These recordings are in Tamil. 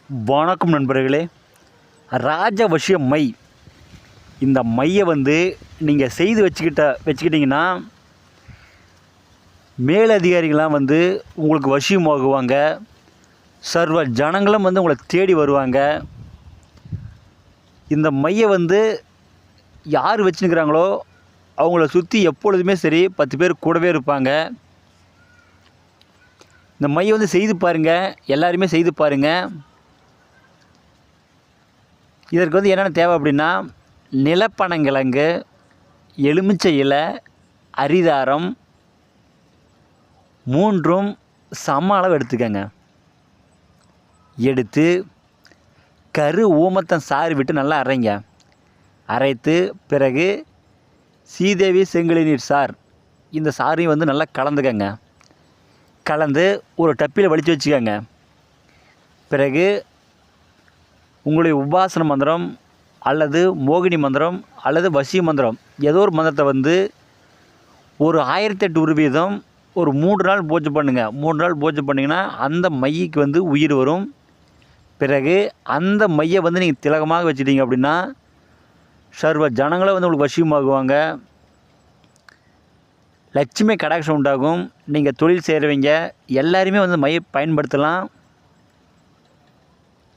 வணக்கம் நண்பர்களே. ராஜவசிய மை, இந்த மையை நீங்கள் செய்து வச்சுக்கிட்டிங்கன்னா மேலதிகாரிகள்லாம் உங்களுக்கு வசியமாகுவாங்க. சர்வ ஜனங்களும் உங்களை தேடி வருவாங்க. இந்த மையை யார் வச்சுருக்கிறாங்களோ அவங்கள சுற்றி எப்பொழுதுமே சரி 10 பேர் கூடவே இருப்பாங்க. இந்த மையை செய்து பாருங்கள், எல்லாருமே செய்து பாருங்கள். இதற்கு என்னென்ன தேவை அப்படின்னா, நிலப்பனங்கிழங்கு, எலுமிச்சை இலை, அரிதாரம் 3ம் சம அளவு எடுத்துக்கங்க. எடுத்து கரு ஊமத்தம் சாறு விட்டு நல்லா அரைங்க. அரைத்து பிறகு சீதேவி செங்கழி நீர் சார், இந்த சாரையும் நல்லா கலந்துக்கங்க. கலந்து ஒரு டப்பியில் வலித்து வச்சுக்கோங்க. பிறகு உங்களுடைய உபாசன மந்திரம் அல்லது மோகினி மந்திரம் அல்லது வசிய மந்திரம் ஏதோ ஒரு மந்திரத்தை ஒரு 1008 உருவீதம் ஒரு 3 நாள் பூஜை பண்ணுங்கள். 3 நாள் பூஜை பண்ணிங்கன்னா அந்த மையக்கு உயிர் வரும். பிறகு அந்த மையை நீங்கள் திலகமாக வச்சுட்டீங்க அப்படின்னா சர்வ ஜனங்களை உங்களுக்கு வசியமாகுவாங்க. லட்சுமி கடாட்சம் உண்டாகும். நீங்கள் தொழில் செய்கிறவங்க எல்லாருமே மையை பயன்படுத்தலாம்.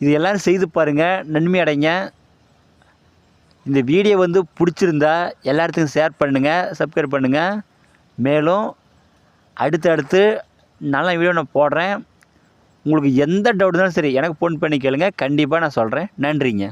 இது எல்லோரும் செய்து பாருங்கள், நன்மை அடைங்க. இந்த வீடியோ பிடிச்சிருந்தா எல்லாத்துக்கும் ஷேர் பண்ணுங்கள், சப்ஸ்கிரைப் பண்ணுங்கள். மேலும் அடுத்தடுத்து நல்ல வீடியோ நான் போடுறேன். உங்களுக்கு எந்த டவுட் இருந்தாலும் சரி எனக்கு ஃபோன் பண்ணி கேளுங்க, கண்டிப்பாக நான் சொல்கிறேன். நன்றிங்க.